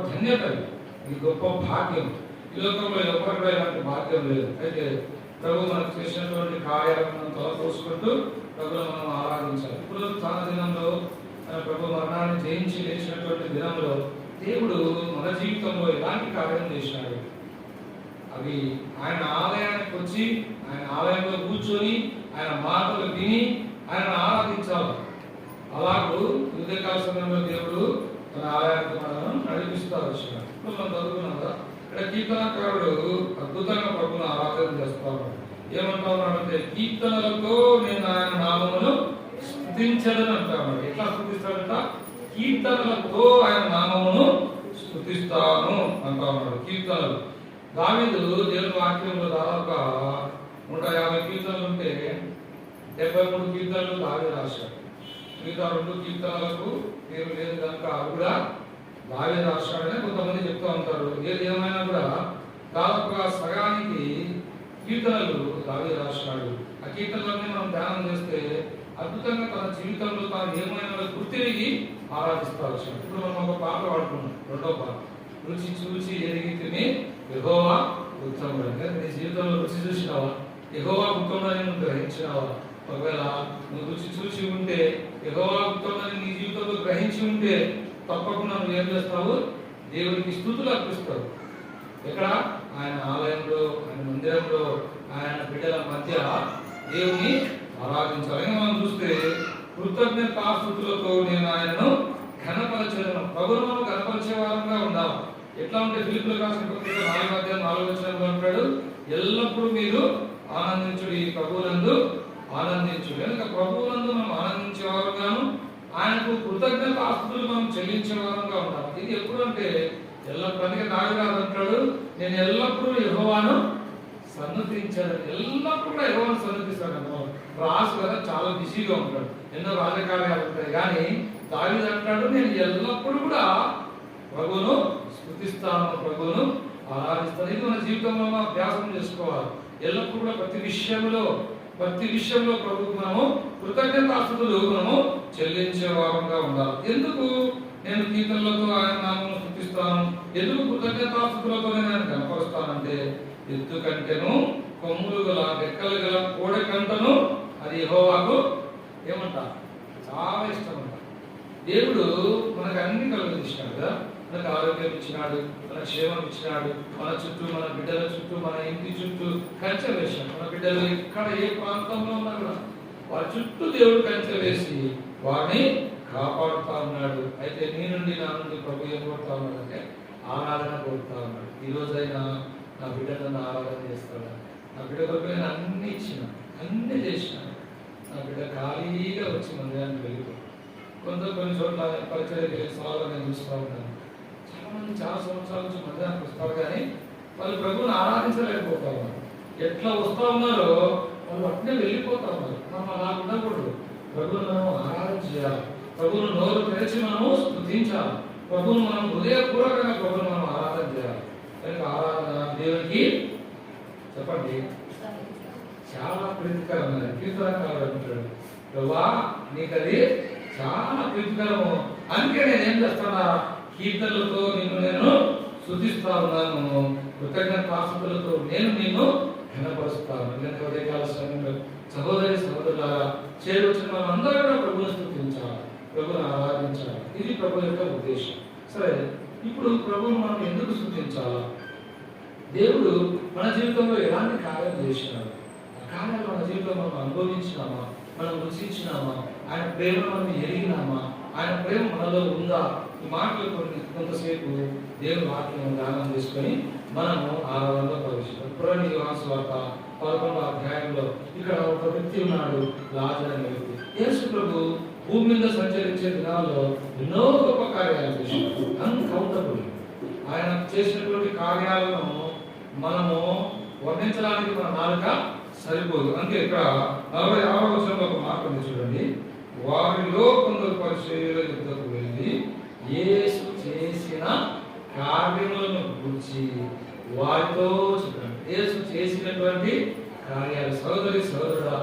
ధన్యత, ఇది గొప్ప భాగ్యం. ఈ లోకంలో ఎవరు కూడా ఇలాంటి భాగ్యం లేదు. అయితే ప్రభు మనకు చేసినటువంటి కార్యాలను మనం తలపోసుకుంటూ ప్రభును మనం ఆరాధించాలి. ఇప్పుడు చాలా దినంలో ప్రభు మరణాన్ని జయించి లేచినటువంటి దినంలో దేవుడు మన జీవితంలో ఎలాంటి కార్యం చేసినాడు, అవి ఆయన ఆలయానికి వచ్చి ఆయన ఆలయంలో కూర్చొని ఆయన మాటలు విని ఆయన ఆరాధించాలి. అలాగూ ఉదయకాల సమయంలో దేవుడు తన ఆలయానికి మనను నడిపిస్తూ వచ్చినాడు. ఇప్పుడు మనం చదువుకున్నాం కదా, ఇక్కడ కీర్తనకారుడు అద్భుతంగా ప్రభువును ఆరాధన చేస్తా ఉన్నాడు. ఏమంటా ఉన్నాడంటే, కీర్తనలతో నేను ఆయన నామమును స్తుతించదని అంటా ఉన్నాడు. ఎట్లా స్తుతిస్తాడంట? కీర్తనలతో ఆయన నామమును స్తుతిస్తాను అంటా ఉన్నాడు. కీర్తనలు దావీదు దేవుని వాక్యంలో దాదాపుగా 150 కీర్తనలు ఉంటే 73 కీర్తనలు దావీదు రాశాడు. మిగతా 2 కీర్తనలకు పేరు లేదు కనుక అవి కూడా దావీదు రాశాడని కొంతమంది చెప్తూ ఉంటారు. ఏది ఏమైనా కూడా దాదాపుగా సగానికి కీర్తనలు దావీదు రాశాడు. ఆ కీర్తనలన్నీ మనం ధ్యానం చేస్తే అద్భుతంగా తన జీవితంలో తాను ఏమైనా గుర్తిరిగి ఆరాధిస్తూ వచ్చాడు. ఇప్పుడు మనం ఒక పాట పాడుకున్నాం, 2వ పాట, రుచి చూచి ఎరిగితిని యెహోవా ఉత్తముడు. నీ జీవితంలో రుచి చూసినావా? యెహోవా ఉత్తముడని నువ్వు గ్రహించినావా? ఒకవేళ నువ్వు రుచి చూసి ఉంటే, యెహోవా ఉత్తముడని నీ జీవితంలో గ్రహించి ఉంటే తప్పకుండా నువ్వు ఏం చేస్తావు? దేవునికి స్తుతులు అర్పిస్తావు. ఎక్కడ? ఆయన ఆలయంలో, ఆయన మందిరంలో, ఆయన బిడ్డల మధ్య దేవుని ఆరాధించాలి. మనం చూస్తే కృతజ్ఞతాస్తుతులతో నేను ఆయనను ఘనపరచను. ప్రభువును మనం ఘనపరిచే వారంగా ఉండాలి. ఎట్లా ఉంటే ఫిలిప్పీయులకు రాసిన పత్రిక 4:4 అంటాడు, ఎల్లప్పుడూ మీరు ఆనందించుడి, ప్రభువునందు ఆనందించుడి. కనుక ప్రభువునందు మనం ఆనందించే వారంగాను ఆయనకు కృతజ్ఞతాస్తుతులు మనం చెల్లించే వారంగా ఉండాలి. ఇది ఎప్పుడు అంటే ఎల్లప్పుడూ. అందుకే దావీదు అంటాడు, నేను ఎల్లప్పుడూ యెహోవాను సన్నుతించాను. ఎల్లప్పుడూ కూడా యెహోవాను సన్నుతిస్తాను. రాసు కదా చాలా బిజీగా ఉంటాడు, ఎన్నో రాజకార్యాలు ఉంటాయి. కానీ దావీదు అంటాడు, నేను ఎల్లప్పుడూ కూడా ప్రభువును స్తుతిస్తాను, ప్రభువును ఆరాధిస్తాను. ఇది మన జీవితంలో మనం అభ్యాసం చేసుకోవాలి. ఎల్లప్పుడూ కూడా ప్రతి విషయంలో ప్రభువుకు మనము కృతజ్ఞతాస్తుతులు మనము చెల్లించే వారంగా ఉండాలి. ఎందుకు నేను కీర్తనలతో ఆయన నామమును స్తుతిస్తాను, ఎందుకు కృతజ్ఞతాస్తుతులతో నేను ఆయన కనపరుస్తానంటే, ఎత్తు కంటెను కొమ్ములు గల రెక్కలు గల కోడె కంటను అది యెహోవాకు ఏమంట చాలా ఇష్టం అంట. దేవుడు మనకు అన్ని కలుగజేసినాడు కదా, మనకు ఆరోగ్యం ఇచ్చినాడు, మన క్షేమం ఇచ్చినాడు, మన చుట్టూ, మన బిడ్డల చుట్టూ, మన ఇంటి చుట్టూ కంచె వేసాడు. మన బిడ్డలు ఎక్కడ ఏ ప్రాంతంలో ఉన్నా కూడా వారి చుట్టూ దేవుడు కంచె వేసి వారిని కాపాడుతా ఉన్నాడు. అయితే నీ నుండి నా నుండి ప్రభు ఏం కోరుతా ఉన్నాడంటే ఆరాధన కోరుతా ఉన్నాడు. ఈ రోజైనా నా బిడ్డలను ఆరాధన చేస్తాడు. నా బిడ్డ కొరకు నేను అన్ని ఇచ్చిన, అన్ని చేసినాను. నా బిడ్డ ఖాళీగా వచ్చి మందిరానికి వెళ్ళిపోయి కొన్ని చోట్ల పరిచయం సవాళ్ళు నేను చూస్తూ ఉంటాను. చాలా మంది చాలా సంవత్సరాల నుంచి మందిరానికి వస్తారు, కానీ వాళ్ళు ప్రభువుని ఆరాధించలేకపోతా ఉన్నారు. ఎట్లా వస్తూ ఉన్నారో వాళ్ళు అట్నే వెళ్ళిపోతా ఉన్నారు. మనం అలా ఉండకూడదు. ప్రభువును మనం ఆరాధించాలి. ప్రభువును నోరు తెరిచి మనము స్తుతించాలి. ప్రభువును మనం హృదయపూర్వకంగా ప్రభువును మనం ఆరాధన చేయాలి. కనుక ఆరాధన దేవునికి చెప్పండి చాలా ప్రీతికరమైనది. కీర్తనకారుడు అంటాడు, ప్రభువా నీకు అది చాలా ప్రీతికరము, అందుకే నేను ఏం చేస్తానా, కీర్తనలతో నేను స్తుతిస్తా ఉన్నాను, కృతజ్ఞతాస్తుతులతో నేను నిన్ను ఘనపరుస్తాను. ఎందుకంటే ఉదయకాల సమయంలో సహోదరులారా చేరొచ్చిన మనం అందరూ కూడా ప్రభువును స్తుతించాలి, ప్రభువును ఆరాధించాలి. ఇది ప్రభు యొక్క ఉద్దేశం. సరే, ఇప్పుడు ప్రభువును మనం ఎందుకు స్తుతించాలా? దేవుడు మన జీవితంలో ఎలాంటి కార్యం చేసినాడు? ఆ కార్యాలు మన జీవితంలో మనం అనుభవించినామా, మనం రుచించినామా, ఆయన ప్రేమ మనం ఎరిగినామా, ఆయన ప్రేమ మనలో ఉందా? ఈ మాటలు కొంతసేపు దేవుని వాక్యం ధ్యానం చేసుకొని మనము ఆరాధనలో ప్రవేశిస్తాం. పురాణి యోహాను సువార్త 11వ అధ్యాయంలో ఇక్కడ ఒక వ్యక్తి ఉన్నాడు, లాజరు అనే వ్యక్తి. యేసు ప్రభు భూమి మీద సంచరించే దినాల్లో ఎన్నో గొప్ప కార్యాలు చేసినాడు, అన్కౌంటబుల్. ఆయన చేసినటువంటి కార్యాలను మనము వర్ణించడానికి మన నాలుక సరిపోదు. అందుకే ఇక్కడ 46వ వచనంలో ఒక మాట ఉంది చూడండి, వారిలో కొందరు పరిచర్యల యుద్ధకు వెళ్ళి యేసు చేసిన కార్యములను గురించి వారితో చెప్పాడు. యేసు చేసినటువంటి కార్యాలు, సోదరుడా,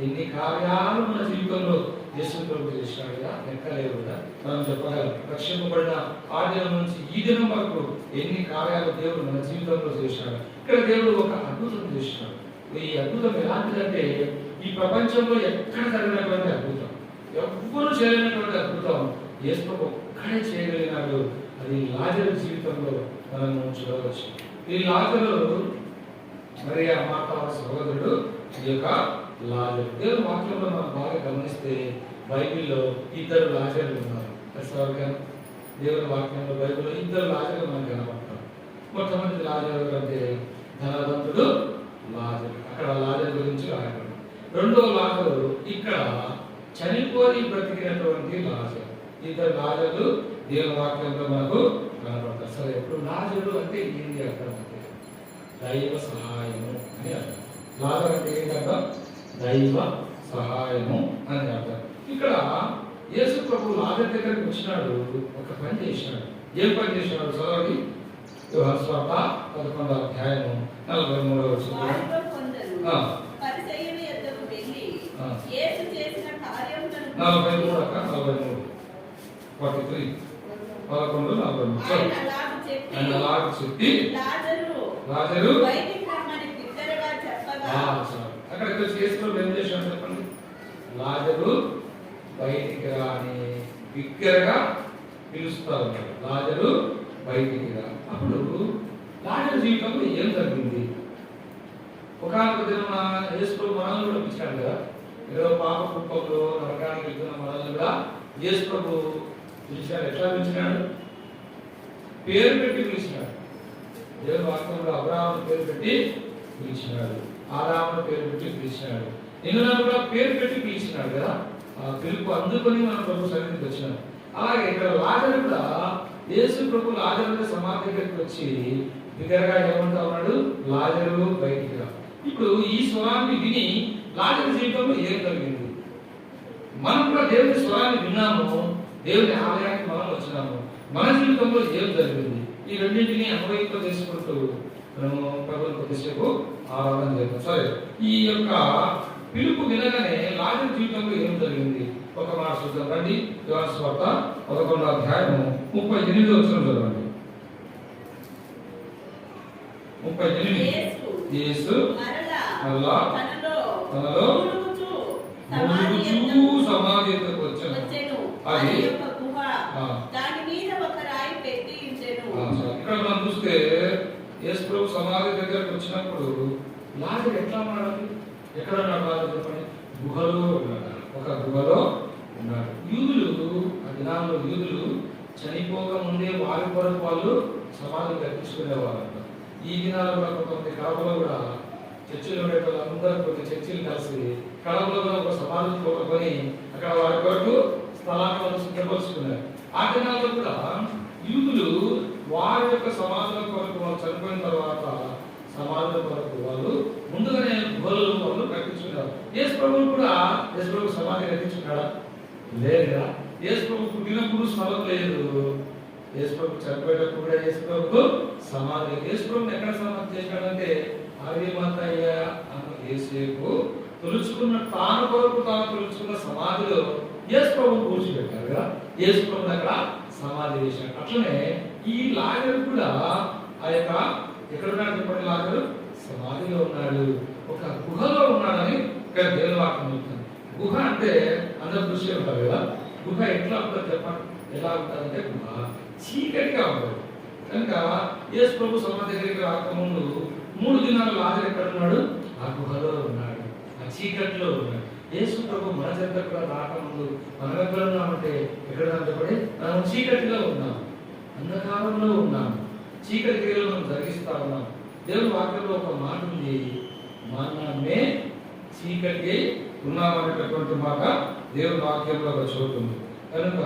ఎన్ని కార్యాలు మన జీవితంలో యేసు ప్రభు చేసినాడుగా లెక్కలేవుగా మనం చెప్పగలం. రక్షింపబడిన ఆ దినం నుంచి ఈ దినం వరకు ఎన్ని కార్యాలు దేవుడు మన జీవితంలో చేసినాడు. ఇక్కడ దేవుడు ఒక అద్భుతం చేసినాడు. ఈ అద్భుతం ఎలాంటిదంటే ఈ ప్రపంచంలో ఎక్కడ జరిగినటువంటి అద్భుతం, ఎవ్వరూ చేయలేనటువంటి అద్భుతం యేసు ప్రభు ఒక్కడే చేయగలిగినాడు. అది లాజరు జీవితంలో మనం చూడవచ్చు. ఈ లాజరు మరి ఆ మాట సహోదరుడు ఈ యొక్క లాజరు. దేవుని వాక్యంలో మనం బాగా గమనిస్తే బైబిల్లో ఇద్దరు లాజర్లు ఉన్నారు. దేవుని వాక్యంలో బైబిల్లో ఇద్దరు లాజర్లు మనకు కనబడతారు. మొట్టమొదటి లాజరు అంటే ధనవంతుడు లాజరు, అక్కడ లాజరు గురించి రాయబడింది. రెండో లాజరు ఇక్కడ చనిపోయి బ్రతికినటువంటి లాజరు. ఇద్దరు లాజర్లు దేవుని వాక్యంలో మనకు కనబడతారు. సరే, ఇప్పుడు లాజరు అంటే ఏంటి అర్థం అంటే దైవ సహాయము అని అర్థం. లాజరు అంటే ఏంటంటే దైవ సహాయము అని అర్థం. ఇక్కడ యేసు ప్రభు లాజరు దగ్గరికి వచ్చినాడు, ఒక పని చేసినాడు. ఏం పని చేసినాడు? చదవండి. యోహాను సువార్త 11వ అధ్యాయము 43వ వచనం. పరిసయ్యుల యొద్దకు వెళ్ళి యేసు చేసిన కార్యములను 43 43 ఆయన అలాగ చెప్పి లాజరు బయటికి రమ్మని బిగ్గరగా చెప్పగా, అక్కడ యేసు ఏం చేశాడు చెప్పండి? లాజరు బయటికి రా అని బిగ్గరగా పిలుస్తా ఉన్నాడు. లాజరు బయటికి రా. అప్పుడు లాజరు జీవితంలో ఏం జరిగింది? ఒకనొక దిన యేసు ప్రభు మనల్ని కూడా పిలిచాడు కదా. ఏదో పాప కుప్పంలో నరకానికి వెళ్తున్న మనల్ని కూడా యేసు ప్రభు పిలిచాడు. ఎట్లా పిలిచినాడు? పేరు పెట్టి పిలిచినాడు. దేవుని వాక్యంలో అబ్రాహాము పేరు పెట్టి పిలిచినాడు, ఆదామును పేరు పెట్టి పిలిచినాడు, నిన్ను కూడా పేరు పెట్టి పిలిచినాడు కదా. ఆ పిలుపు అందుకొని మన ప్రభు సన్నిధికి వచ్చినాడు. అలాగే ఇక్కడ లాజరు కూడా యేసు ప్రభు లాజరు సమాధి దగ్గరికి వచ్చి బిగ్గరగా ఏమంటా ఉన్నాడు? లాజరు బయటికి రా. ఇప్పుడు ఈ స్వరాన్ని విని లాజరు జీవితంలో ఏం జరిగింది? మనం కూడా దేవుని స్వరాన్ని విన్నాము, దేవుని ఆలయానికి మనం వచ్చినాము. మన జీవితంలో ఏం జరిగింది? ఈ రెండింటినీ అన్వయింప చేసుకుంటూ మనము ప్రభువుని కొద్దిసేపు ఆరాధన చేద్దాం. సరే, ఈ యొక్క పిలుపు వినగానే లాజరు జీవితంలో ఏం జరిగింది? ఒక మాట చూద్దాం రండి. యోహాను సువార్త 11వ అధ్యాయము 38వ వచనం చదవండి. 38. యేసు మరలా తనలో సమాధి ఎదురుకు వచ్చెను. అది ఇక్కడ మనం చూస్తే యేసు ప్రభు సమాధి దగ్గరకు వచ్చినప్పుడు లాజరు ఎట్లా ఉన్నాడు? ఎక్కడ ఉన్నాడు లాజరు చెప్పండి? గుహలో ఉన్నాడు. ఒక గుహలో ఉన్నాడు. యూదులు ఆ దినాల్లో యూదులు చనిపోక ముందే వారి కొరకు వాళ్ళు సమాధి కట్టించుకునేవారు. ఈ దినాల్లో కూడా కొంతమంది కడపలో కూడా చర్చిలో ఉండేటోళ్ళు అందరూ కొన్ని చర్చిలు కలిసి కడపలో కూడా ఒక సమాధి కోరుకొని అక్కడ వారి కొరకు స్థలాన్ని వాళ్ళు సిద్ధపరుచుకున్నారు. ఆ దినాల్లో కూడా యూదులు వారి యొక్క సమాధుల కొరకు వాళ్ళు చనిపోయిన తర్వాత సమాధుల కొరకు వాళ్ళు ముందుగానే గుహలు వాళ్ళు కట్టించుకున్నారు. యేసు ప్రభువు కూడా యేసు ప్రభు సమాధి కట్టించుకున్నాడా? లేదు కదా. యేసు ప్రభు పుట్టినప్పుడు స్థలం లేదు, యేసు ప్రభు చనిపోయేటప్పుడు కూడా యేసు ప్రభుకు సమాధి లేదు. యేసు ప్రభుని ఎక్కడ సమాధి చేశాడంటే అరిమతయ్య అన్న యేసేపు తొలుచుకున్న తాను కొరకు తాను తొలుచుకున్న సమాధిలో యేసు ప్రభుని కూర్చోబెట్టారు కదా. యేసు ప్రభుని అక్కడ సమాధి చేశాడు. అట్లనే ఈ లాజరు కూడా ఆ యొక్క ఎక్కడున్నాడు చెప్పండి? లాజరు సమాధిలో ఉన్నాడు, ఒక గుహలో ఉన్నాడని ఇక్కడ దేవుని వాక్యం చెప్తుంది. గుహ అంటే అందరు దృష్టి ఉంటారు కదా. గుహ ఎట్లా ఉంటుంది చెప్పండి? ఎలా ఉంటుందంటే గుహ చీకటిగా ఉంటుంది. కనుక యేసు ప్రభు సమాధి దగ్గరికి రాకముందు 3 దినాలు లాజరు ఎక్కడ ఉన్నాడు? ఆ గుహలో ఉన్నాడు, ఆ చీకటిలో ఉన్నాడు. యేసు ప్రభు మన చెంత కూడా రాకముందు మనం ఎక్కడ ఉన్నామంటే ఎక్కడ చెప్పండి? మనం చీకటిలో ఉన్నాం, అంధకారంలో ఉన్నాం, చీకటి క్రియలు మనం జరిగిస్తా ఉన్నాం. దేవుని వాక్యంలో ఒక మాట ఉంది, మనమే చీకటి ఉన్నామనేటటువంటి మాట దేవుని వాక్యంలో ఒక చోటు ఉంది. కనుక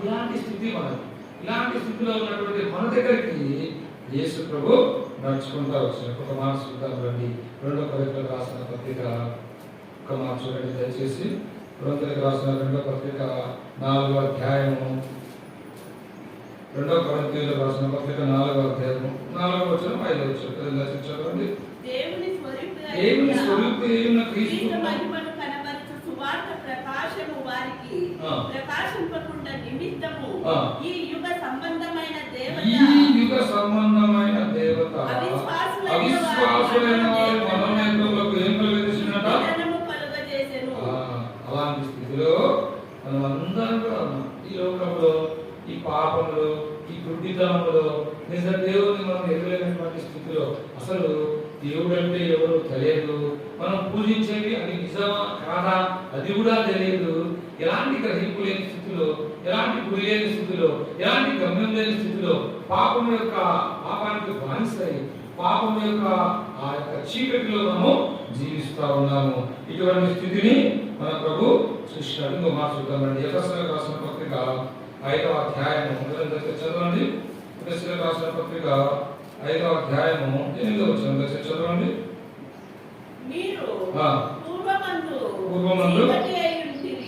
ఇలాంటి స్థితి మనది. ఇలాంటి స్థితిలో ఉన్నటువంటి మన దగ్గరికి యేసు ప్రభు నడుచుకుంటా వచ్చారు. ఒక మాట చూద్దాం రండి. 2వ కొరింథీయులకు రాసిన పత్రిక ఒక మాట చూడండి దయచేసి. కొరింథీయులకు రాసిన 2వ పత్రిక 4వ అధ్యాయము 2వ కొరింథీయులకు రాసిన పత్రిక 4వ అధ్యాయము 4వ వచనం 5వ వచనం చదవండి. దేవుని స్వరూపి అయిన క్రీస్తు సువార్త ప్రకాశము వారికి ప్రకాశింపకుండా నిమిత్తము ఈ యుగ సంబంధమైన దేవత అవిశ్వాసులైన వారి మనోనేత్రములకు ఏం కలిగించినట? అలాంటి స్థితిలో మనం అందరం కూడా ఉన్నాం. ఈ లోకంలో, ఈ పాపంలో, ఈ గుడ్డితనంలో నిజ దేవుని మనం ఎదురైనటువంటి స్థితిలో అసలు దేవుడు అంటే ఎవరు తెలియదు. మనం పూజించేవి అది నిజమా కాదా అది కూడా తెలియదు. ఎలాంటి గ్రహింపు లేని స్థితిలో, ఎలాంటి గురి లేని స్థితిలో, ఎలాంటి గమ్యం లేని స్థితిలో పాపానికి బానిసై పాపం యొక్క ఆ యొక్క చీకటిలో మనము జీవిస్తా ఉన్నాము. ఇటువంటి స్థితిని మన ప్రభు సృష్టించాడు. ఇంకో మాట చూద్దామండి. ఎఫెసీయులకు రాసిన పత్రిక 5వ అధ్యాయము చదవండి. ఎఫెసీయులకు రాసిన పత్రిక 5వ అధ్యాయము 8వ వచనం చదవండి. మీరు పూర్వమందు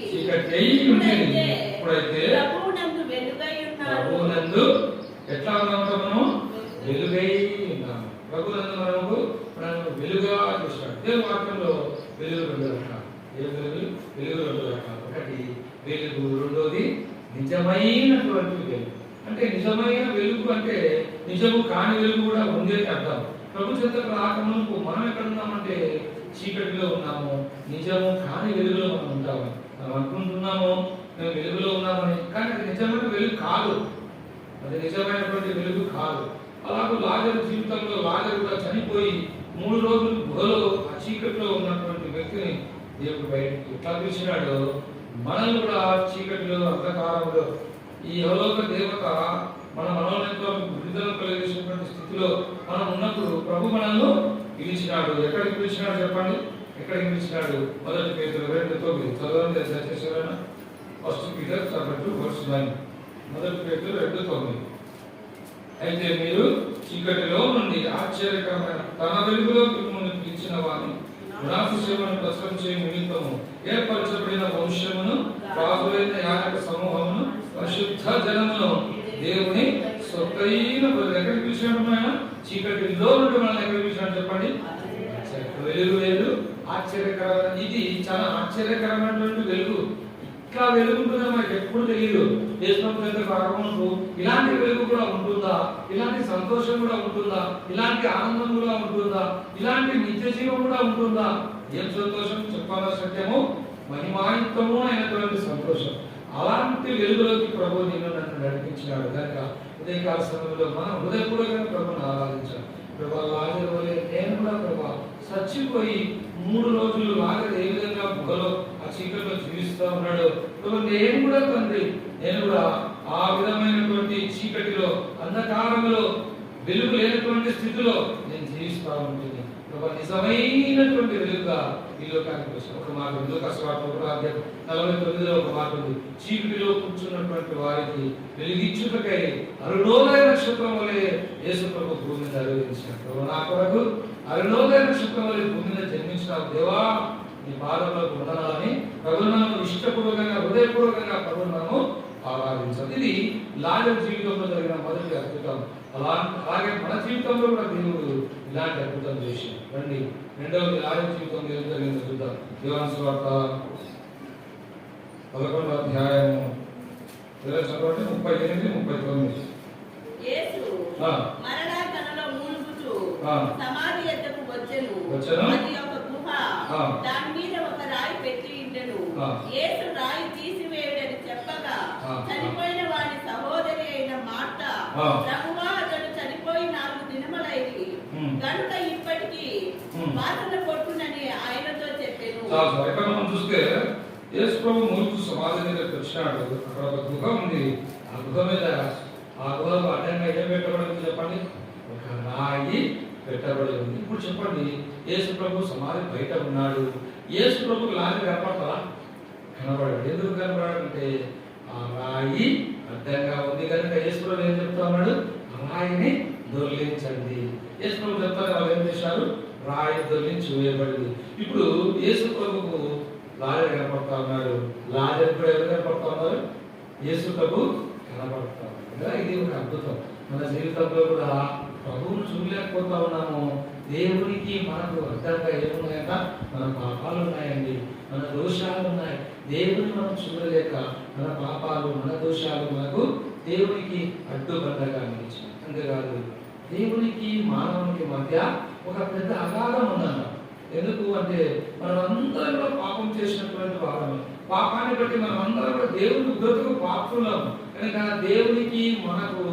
చీకటి అయి ఉంటిరి, ఇప్పుడైతే ప్రభువునందు వెలుగై ఉన్నారు. ప్రభువునందు ఎట్లా ఉన్నాము? మనం వెలుగై ఉన్నాము. ప్రభువునందు మనం వెలుగుగా చూస్తాడు. దేవుని వాక్యంలో వెలుగు 2 రకాలు. వెలుగు 2 రకాలు. ఒకటి వెలుగు, రెండోది నిజమైనటువంటి వెలుగు. అంటే నిజమైన వెలుగు అంటే నిజము కాని వెలుగు కూడా ఉంది అని అర్థం. ప్రభు చెంతకు రాకముందు మనం ఎక్కడ ఉన్నామంటే చీకటిలో ఉన్నాము, నిజము కాని వెలుగులో మనం ఉంటాము. మనం అనుకుంటున్నాము మేము వెలుగులో ఉన్నామని, కానీ అది నిజమైన వెలుగు కాదు. అది నిజమైనటువంటి వెలుగు కాదు. అలాగే లాజరు జీవితంలో లాజరు కూడా చనిపోయి 3 రోజులు గుహలో ఆ చీకటిలో ఉన్నటువంటి వ్యక్తిని దేవుడు బయటికి ఎట్లా పిలిచినాడో మనల్ని కూడా చీకటిలో అంధకారంలో ఈ యెహోవా దేవత మన మనోనేత్రాలకు విడుదల కలిగించినటువంటి స్థితిలో మనం ఉన్నప్పుడు ప్రభు మనల్ని పిలిచినాడు. ఎక్కడికి పిలిచినాడు చెప్పండి? ఎక్కడికి పిలిచినాడు? 1 పేతురు 2:9 చదవండి. దయచేసి ఫస్ట్ పీటర్ చాప్టర్ 2:9. 1 పేతురు 2:9. అయితే మీరు చీకటిలో నుండి ఆశ్చర్యకరమైన తన వెలుగులో మిమ్మల్ని పిలిచిన వారిని గుణాతిశయమును ప్రసరించే నిమిత్తము ఏర్పరచబడిన వంశమును, రాజులైన యాజక సమూహమును, పరిశుద్ధ జనమును, దేవుని సొత్తైన ఎక్కడికి పిలిచాడు? ఆయన చీకటిలో నుండి మనల్ని ఎక్కడికి పిలిచాడు చెప్పండి? వెలుగు లేదు, ఆశ్చర్యకరమైన. ఇది చాలా ఆశ్చర్యకరమైనటువంటి వెలుగు. ఇట్లా వెలుగు ఉంటుందని మనకి ఎప్పుడు తెలియదు. రాకముందు ఇలాంటి వెలుగు కూడా ఉంటుందా? ఇలాంటి సంతోషం కూడా ఉంటుందా? ఇలాంటి ఆనందం కూడా ఉంటుందా? ఇలాంటి నిత్య జీవం కూడా ఉంటుందా? ఏం సంతోషం చెప్పాలా? సత్యము మహిమాయుక్తము అయినటువంటి సంతోషం. అలాంటి వెలుగులోకి ప్రభు నిన్ను నన్ను నడిపించినాడు. కనుక ఉదయకాల సమయంలో మనం హృదయపూర్వకంగా ప్రభుని ఆరాధించాలి. ప్రభా లాజరు వలె నేను కూడా ప్రభా చచ్చిపోయి 3 రోజులు లాజరు ఏ విధంగా గుహలో ఆ చీకటిలో జీవిస్తూ ఉన్నాడు. నేను కూడా తండ్రి, నేను కూడా ఆ విధమైనటువంటి చీకటిలో, అంధకారంలో, వెలుగు లేనటువంటి స్థితిలో నేను జీవిస్తూ ఉంటుంది. నిజమైనటువంటి వెలుగుగా ఈ లోకానికి వచ్చాను. ఒక మాట లూకాసు వార్త 1:49 ఒక మాట ఉంది. చీకటిలో కూర్చున్నటువంటి వారికి వెలిగించుటకై అరుణోదయ నక్షత్రం వలె యేసు ప్రభు భూమి మీద అరుదించాడు. నా కొరకు అరుణోదయ నక్షత్రం వలె భూమి మీద జన్మించిన దేవా నీ పాదములకు వందనాలని ప్రభువును ఇష్టపూర్వకంగా హృదయపూర్వకంగా ప్రభువును ఆరాధించాలి. ఇది లాజరు జీవితంలో జరిగిన మొదటి అద్భుతం. అలాగే మన జీవితంలో కూడా దేవుడు ఇలాంటి అద్భుతం చేశాడు. రండి రెండవది లాజరు జీవితంలో ఏం జరిగిందో చూద్దాం. యోహాను సువార్త 11వ అధ్యాయము 38-39. యేసు మరలా తనలో మూలుగుచు సమాధి ఎద్దకు వచ్చెను. అది ఒక గుహ, దాని మీద ఒక రాయి పెట్టి ఉండెను. యేసు రాయి తీసివేయడని చెప్పగా చనిపోయిన వారి సహోదరి అయిన మార్త, ప్రభువా అతడు చనిపోయి 4 దినములైంది కనుక ఇప్పటికీ వాసన కొట్టునని ఆయనతో చెప్పెను. ఇక్కడ మనం చూస్తే యేసు ప్రభు మూలుగు సమాధి దగ్గరికి వచ్చినాడు. అక్కడ ఒక గుహ ఉంది. ఆ గుహ మీద ఆ గుహకు అడ్డంగా ఏం పెట్టబడింది చెప్పండి? ఒక రాయి పెట్టబడి ఉంది. ఇప్పుడు చెప్పండి, యేసు ప్రభు సమాధి బయట ఉన్నాడు. యేసు ప్రభుకు లాజరు కనపడతారా? కనబడాడు. ఎందుకు కనబడాడంటే ఆ రాయి అడ్డంగా ఉంది కనుక యేసు ప్రభు ఏం చెప్తా ఉన్నాడు? ఆ రాయిని దొర్లించండి. యేసు ప్రభు చెప్తారు. వాళ్ళు ఏం చేశారు? రాయి దొర్లించి వేయబడింది. ఇప్పుడు యేసు ప్రభుకు లాజరు కనపడతా ఉన్నాడు. లాజరు కూడా ఎవరు కనపడతా ఉన్నారు? యేసు ప్రభు కనపడతా ఉన్నారు. ఇది ఒక అద్భుతం. మన జీవితంలో కూడా ప్రభువును చూడలేకపోతా ఉన్నాము. దేవునికి మనకు అర్థంగా ఏమున్నాయంట? మన పాపాలు ఉన్నాయండి, మన దోషాలు ఉన్నాయి. దేవుని మనం చూడలేక మన పాపాలు మన దోషాలు మనకు దేవునికి అడ్డుబండగా నిలిచాయి. అంతేకాదు, దేవునికి మానవునికి మధ్య ఒక పెద్ద అగాధం ఉందన్న. ఎందుకు అంటే మనం అందరం కూడా పాపం చేసినటువంటి వారమే. పాపాన్ని బట్టి మనం అందరం కూడా దేవుని ఉగ్రతకు పాత్రులం. కనుక దేవునికి మనకు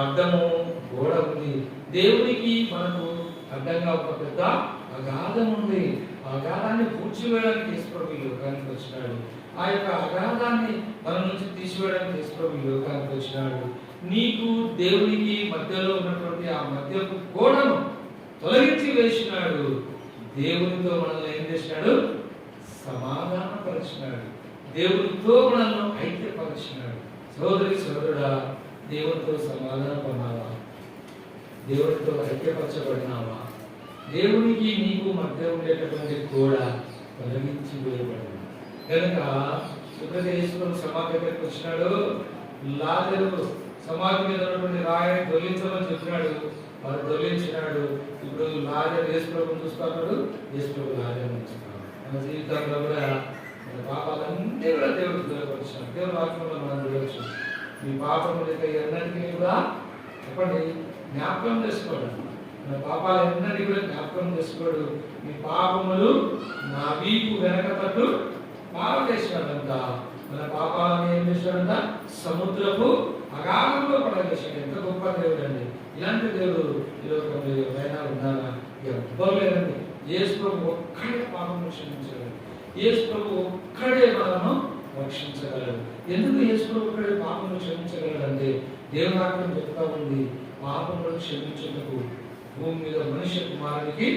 అడ్డము గోడ ఉంది. దేవునికి మనకు అడ్డంగా ఒక పెద్ద అగాధం ఉంది. ఆ అగాధాన్ని పూడ్చివేయడానికి యేసుప్రభు ఈ లోకానికి వచ్చినాడు. ఆ యొక్క అగాధాన్ని మన నుంచి తీసివేయడానికి యేసుప్రభు ఈ లోకానికి వచ్చినాడు. నీకు దేవునికి మధ్యలో ఉన్నటువంటి ఆ మధ్యపు గోడను తొలగించి వేసినాడు. దేవునితో మనల్ని ఏం చేసినాడు? సమాధానపరిచినాడు. దేవునితో మనల్ని ఐక్యపరిచినాడు. సోదరి సోదరుడా, దేవునితో సమాధానం పొందావా? దేవునితో ఐక్యపరచబడినావా? దేవునికి నీకు మధ్య ఉండేటటువంటి గోడ తొలగించి వేయబడింది. కనుక సుఖదేశ్వరుడు సమాధి దగ్గరికి వచ్చినాడు. లాజరు సమాధి మీద ఉన్నటువంటి రాయిని దొర్లించమని చెప్పినాడు. వారు దొర్లించినాడు. ఇప్పుడు లాజరు యేసుప్రభుని చూస్తున్నాడు, యేసుప్రభు లాజరుని ఉంచుతున్నాడు. మన జీవితంలో కూడా మన పాపాలన్నీ కూడా దేవుడికి దూరపరిచాడు. దేవుని వాక్యంలో మనం చూడవచ్చు. మీ పాపములు ఎన్నటికీ కూడా చెప్పండి జ్ఞాపకం చేసుకోడు. మన పాపాలు ఎన్నటికీ కూడా జ్ఞాపకం చేసుకోడు. మీ పాపములు నా వీపు వెనక తట్టు పారవేశాడంట. మన పాపాలను ఏం చేశాడంట? సముద్రపు అగాధంలో పడవేశాడు. ఎంత గొప్ప దేవుడు అండి! ఇలాంటి దేవుడు ఈ లోకంలో ఎవరైనా ఉన్నారా? ఎవ్వరు లేరండి. యేసు ప్రభు ఒక్కడే పాపము క్షమించగలడు. యేసు ప్రభు ఒక్కడే మనను రక్షించగలడు. ఎందుకు యేసు ప్రభు ఒక్కడే పాపము క్షమించగలడు అంటే దేవుని వాక్యం చెప్తా ఉంది, పాపములను క్షమించుటకు భూమి మీద మనుష్య కుమారునికి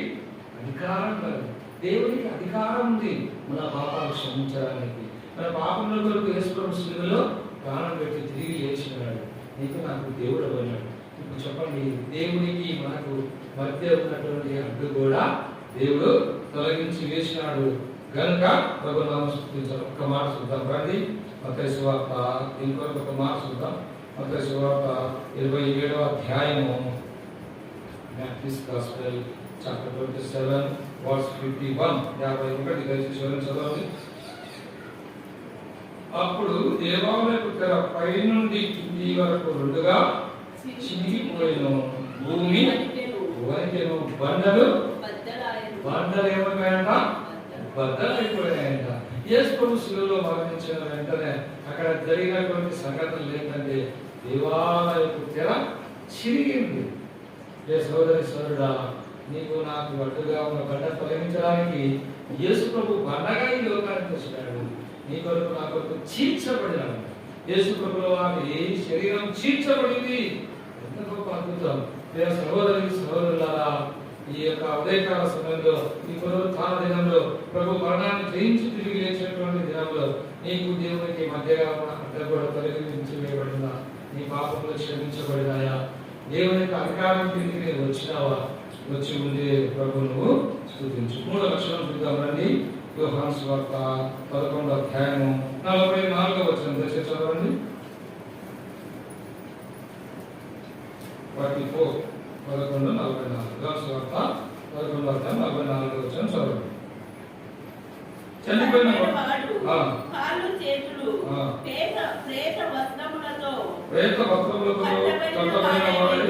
అధికారం కాదు. దేవునికి అధికారం ఉంది మన పాపాలు క్షమించడానికి. మన పాపముల కొరకు యేసు ప్రభు శిలువలో ప్రాణం పెట్టి తిరిగి లేచినాడు. నీకు నాకు దేవుడు అన్నాడు. ఇప్పుడు చెప్పండి, దేవునికి మనకు మధ్య ఉన్నటువంటి అడ్డు కూడా దేవుడు తొలగించి వేసినాడు. కనుక ప్రభునామం స్తుతించాలి. ఒక్క మాట చూద్దాం రండి. మత్తయి సువార్త ఇంకొక ఒక మాట చూద్దాం. మత్తయి సువార్త 27వ అధ్యాయము, Matthew's Gospel chapter 27 verse 51. 51 దయచేసి చదవండి. అప్పుడు దేవాలయపు తెర పైనుండి కింది వరకు రెండుగా చినిగిపోయిన భూమి వణికెను, బండలు ఏమైపోయాయంట? బద్దలైపోయాయంట. యేసు ప్రభు శిలువలో మరణించిన వెంటనే అక్కడ జరిగినటువంటి సంగతులు ఏంటంటే దేవాలయపు తెర చిరిగింది. ఏ సోదరి సోదరుడా, నీకు నాకు అడ్డుగా ఉన్న బండ తొలగించడానికి యేసు ప్రభు బండగా ఈ లోకానికి వచ్చినాడు. నీ కొరకు నా కొరకు చీల్చబడినాడు. యేసు ప్రభులో వారి శరీరం చీల్చబడింది. ఎంత గొప్ప అద్భుతం! సహోదరి సహోదరులారా, ఈ యొక్క ఉదయకాల సమయంలో ఈ పునరుత్థాన దినంలో ప్రభు మరణాన్ని జయించి తిరిగి లేచినటువంటి దినంలో నీకు దేవునికి మధ్యగా అడ్డ కూడా తొలగించి వేయబడిందా? నీ పాపములు క్షమించబడినాయా? దేవుని యొక్క అధికారం తిరిగి నేను వచ్చినావా? వచ్చి ఉండే ప్రభు నువ్వు స్తుతించు. 3వ వచనం చూద్దాం రండి. యోహాను సువార్త 11వ అధ్యాయము 44వ వచనం దయచేసి చదవండి. 11:44 యోహాను సువార్త 11వ అధ్యాయం 44వ వచనం చదవండి. చనిపోయిన కాళ్ళు చేతులు ప్రేత వస్త్రములతో కట్టబడిన వాడు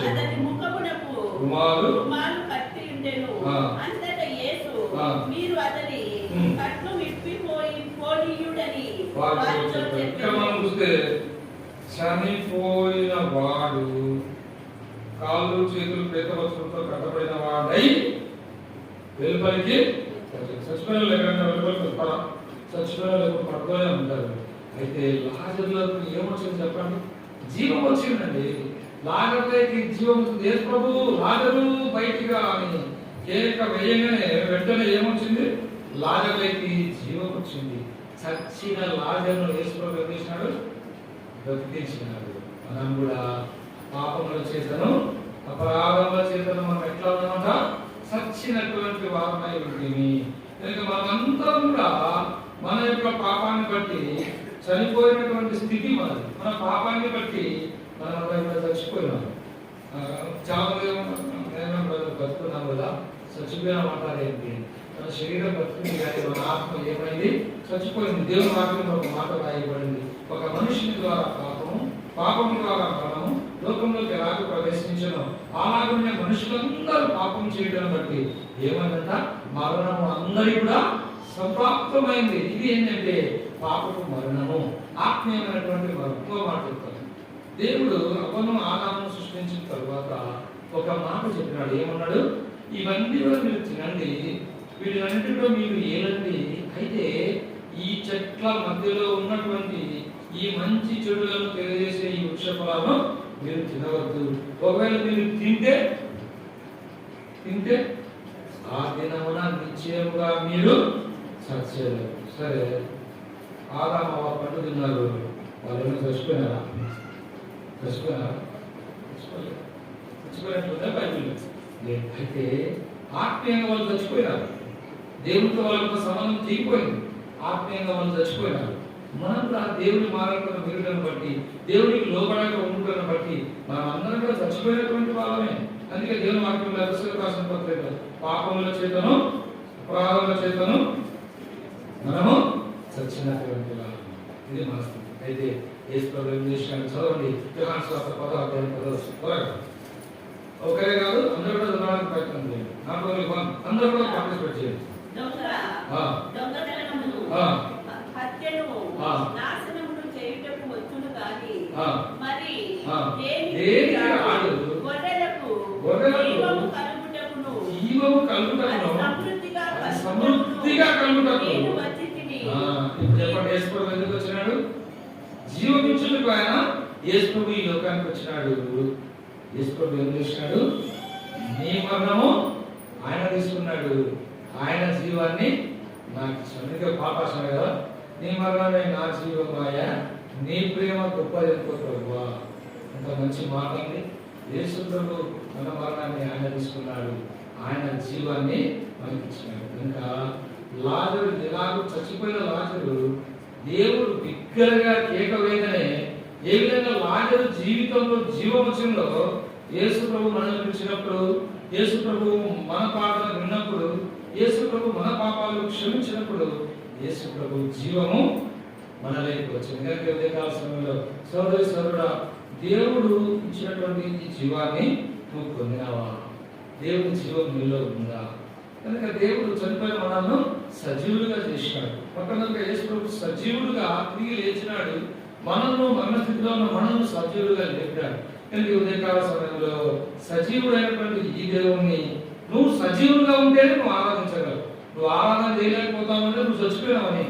అతని ముఖమునకు రుమాలు కట్టి ఉండెను. అంతటా యేసు మీరు అతని కట్లు విప్పిపోనీయుడని వారితో చెప్పెను. చనిపోయిన వాడు కాళ్ళు చేతులు ప్రేత వస్త్రంతో కట్టబడిన వాడై వెలుపలికి చచ్చిపోయిన లేకుండా వెలుపలికి వస్తారా? చచ్చిపోయిన లేకుండా పడుతూనే ఉంటారు. అయితే లాజరులకు ఏమొచ్చింది చెప్పండి? జీవం వచ్చిందండి. లాజరుకి జీవం వచ్చింది. యేసు ప్రభు లాజరు బయటిగా అని కేక వేయగానే వెంటనే ఏమొచ్చింది? లాజరుకి జీవం వచ్చింది. చచ్చిన లాజరును యేసు ప్రభు ఏం చేసినాడు? బ్రతికించినాడు. మనం కూడా పాపముల చేతను అపరాధముల చేతను మనం ఎట్లా ఉన్నామంట? చచ్చినటువంటి వారమై ఉంటుంది. కనుక మనమందరం కూడా మన యొక్క పాపాన్ని బట్టి చనిపోయినటువంటి స్థితి మనది. మన పాపాన్ని బట్టి మనం చచ్చిపోయినాం. చాలా మంది బతుకున్నాం కదా, చచ్చిపోయిన మాట్లాడేంటి, మన శరీరం బతుకుంది కానీ మన ఆత్మ ఏమైంది, చచ్చిపోయింది. దేవుని వాక్యంలో ఒక మాట రాయబడింది, ఒక మనుషుని ద్వారా పాపం ద్వారా మరణము లోకంలోకి ఎలాగ ప్రవేశించను, అలాగనే మనుషులందరూ పాపం చేయడం బట్టి ఏమనంట, మరణము అందరి కూడా సంప్రాప్తమైంది. ఇది ఏంటంటే పాపపు మరణము, ఆత్మీయమైనటువంటి మరణంలో మాట్లాడుతారు. దేవుడు అవ్వను ఆదామును సృష్టించిన తర్వాత ఒక మాట చెప్పినాడు, ఏమన్నాడు, ఇవన్నీ కూడా మీరు తినండి, వీటినన్నింటిలో మీరు ఏలండి, అయితే ఈ చెట్ల మధ్యలో ఉన్నటువంటి ఈ మంచి చెడులను తెలియజేసే ఈ వృక్ష ఫలాలను మీరు తినవద్దు, ఒకవేళ మీరు తింటే ఆ దినమున నిశ్చయముగా మీరు చచ్చేది. సరే, ఆదాము ఆ పండు తిన్నారు, వాళ్ళు చచ్చిపోయినారా? చచ్చిపోయినట్లుందా బైబిల్? అయితే ఆత్మీయంగా వాళ్ళు చచ్చిపోయినారు, దేవుడితో వాళ్ళతో సంబంధం తీగిపోయింది, ఆత్మీయంగా వాళ్ళు చచ్చిపోయినారు. మనం కూడా దేవుని మార్గంలో మెరుగులను బట్టి, దేవుడికి లోబడక ఉండటం బట్టి మనం అందరం కూడా చచ్చిపోయినటువంటి వాళ్ళమే. అందుకే దేవుని వాక్యంలో ఎఫెసీయులకు రాసిన పత్రిక, పాపముల చేతను అపరాధముల చేతను మనము చచ్చినటువంటి వాళ్ళం. ఇది మన స్థితి. అయితే యేసు ప్రభువు ఏం చేశాడో చదవండి, యోహాను సువార్త 10వ అధ్యాయం 10వ వచనం. ఒకరే కాదు, అందరూ కూడా చదవడానికి ప్రయత్నం చేయండి. నాట్ ఓన్లీ వన్, అందరూ కూడా పార్టిసిపేట్ చేయండి. నాశనమును చేయుటకు వచ్చును గాని మరి జీవము కలుగుటకును సమృద్ధిగా కలుగుటకును. ఇప్పుడు చెప్పండి, యేసు ప్రభువు ఎందుకు వచ్చినాడు? జీవమిచ్చుటకు ఆయన యేసు ప్రభువు ఈ లోకానికి వచ్చినాడు. యేసు ప్రభువు ఏం చేసినాడు? నీ మరణము ఆయన తీసుకున్నాడు, ఆయన జీవాన్ని నాకు ఇచ్చాడు. పాపాసన కదా, నీ మరణమే నా జీవమాయ, నీ ప్రేమ గొప్పది ఎందుకో ప్రభువా. అంత మంచి మాట అండి. యేసు ప్రభు మన మరణాన్ని ఆయన తీసుకున్నాడు, ఆయన జీవాన్ని మనకి ఇచ్చినాడు. ఇంకా లాజరు, ఎలాగో చచ్చిపోయిన లాజరు దేవుడు బిగ్గరగా కేక వేయగానే ఏ విధంగా లాజరు జీవితంలో జీవం వచ్చిందో, యేసు ప్రభు మనల్ని పిలిచినప్పుడు, యేసు ప్రభు మన ప్రార్థన విన్నప్పుడు, యేసు ప్రభు మన పాపాలు క్షమించినప్పుడు యేసు ప్రభు జీవము మనలోకి వచ్చింది. ఎందుకంటే ఉదయకాల సమయంలో సోదరి సోదరుడా, దేవుడు ఇచ్చినటువంటి ఈ జీవాన్ని నువ్వు పొందినావా? దేవుని జీవం నీలో ఉందా? కనుక దేవుడు చనిపోయిన మనల్ని సజీవులుగా చేసినాడు. పక్కన యేసు ప్రభు సజీవుడుగా తిరిగి లేచినాడు, మనల్ని మరణ స్థితిలో ఉన్న మనల్ని సజీవులుగా లేపాడు. కనుక ఉదయకాల సమయంలో సజీవుడైనటువంటి ఈ దేవుణ్ణి నువ్వు సజీవులుగా ఉంటేనే నువ్వు ఆరాధించగలవు. నువ్వు ఆరాధన చేయలేకపోతావంటే నువ్వు చచ్చిపోయినావని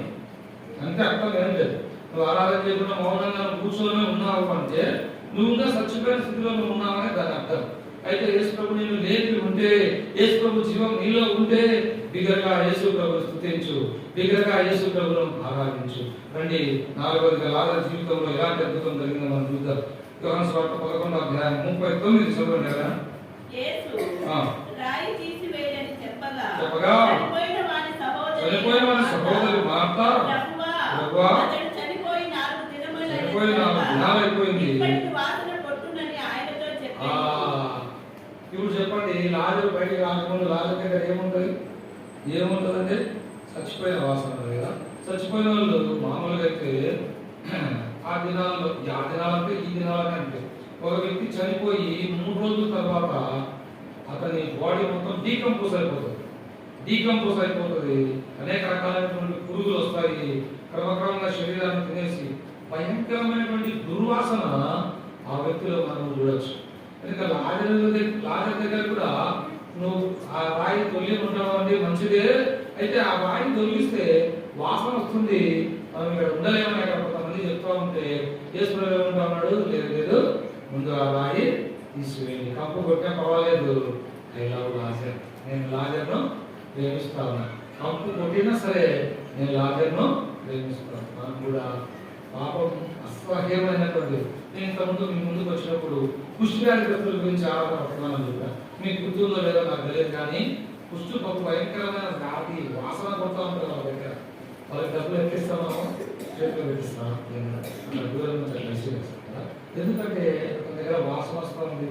అంతే, అర్థం ఏం లేదు. నువ్వు ఆరాధన చేయకుండా మౌనంగా కూర్చొని ఉన్నావు అంటే నువ్వు ఇంకా చచ్చిపోయిన స్థితిలో నువ్వు ఉన్నావని దాని అర్థం. అయితే యేసు ప్రభు నేను లేపి ఉంటే, యేసు ప్రభు జీవం నీలో ఉంటే బిగ్గరగా యేసు ప్రభుని స్తుతించు, బిగ్గరగా యేసు ప్రభును ఆరాధించు. రండి, 4వదిగా లాజరు జీవితంలో ఎలాంటి అద్భుతం జరిగిందో మనం చూద్దాం. యోహాను సువార్త 11వ అధ్యాయం 39 చదవండి కదా. చెప్పగా చనిపోయిన వారి సహోదరి మార్త, ప్రభువా చనిపోయి 4 దినాలు అయిపోయింది. ఇప్పుడు చెప్పండి, లాజరు బయటికి రాకముందు లాజరు దగ్గర ఏముంటుందంటే చచ్చిపోయిన వాసన కదా. చచ్చిపోయిన వాళ్ళు మామూలుగా అయితే ఆ దినాలంటే ఈ దినాలనే అంటే ఒక వ్యక్తి చనిపోయి 3 రోజుల తర్వాత అతని బాడీ మొత్తం డీకంపోజ్ అయిపోతుంది. అనేక రకాలైనటువంటి పురుగులు వస్తాయి, క్రమక్రమంగా శరీరాన్ని తినేసి భయంకరమైనటువంటి దుర్వాసన ఆ వ్యక్తిలో మనం చూడొచ్చు. కనుక లాజరు దగ్గర కూడా నువ్వు ఆ రాయి తొలి ఉంటావు అంటే మంచిదే, అయితే ఆ రాయిని తొలగిస్తే వాసన వస్తుంది, మనం ఇక్కడ ఉండలేమని అక్కడ కొంతమంది చెప్తా ఉంటే యేసు ప్రభువు ఏమంటా ఉన్నాడు, లేదు ముందు ఆ రాయి తీసివేయండి, కప్పు కొట్టే పర్వాలేదు, ఐ లవ్ లాజర్, నేను లాజర్ను ప్రేమిస్తా ఉన్నా, కప్పు కొట్టినా సరే నేను లాజర్ను ప్రేమిస్తాను. మనం కూడా పాపం అసహ్యమైనటువంటి, నేను ఇంతకుముందు మీ ముందుకు వచ్చినప్పుడు కుష్ఠవ్యాధిగ్రస్తుల గురించి ఆరాధన చెప్పాను. మీకు గుర్తుందో లేదో నాకు తెలియదు, కానీ కుష్టు ఒక భయంకరమైన వ్యాధి, వాసన కొడతా ఉంటుంది వాళ్ళ దగ్గర. వాళ్ళకి డబ్బులు ఎక్కిస్తామో చేతిలో పెట్టిస్తాం, దూరం నుంచి ఎందుకంటే ఒక దగ్గర వాసన వస్తూ ఉంది,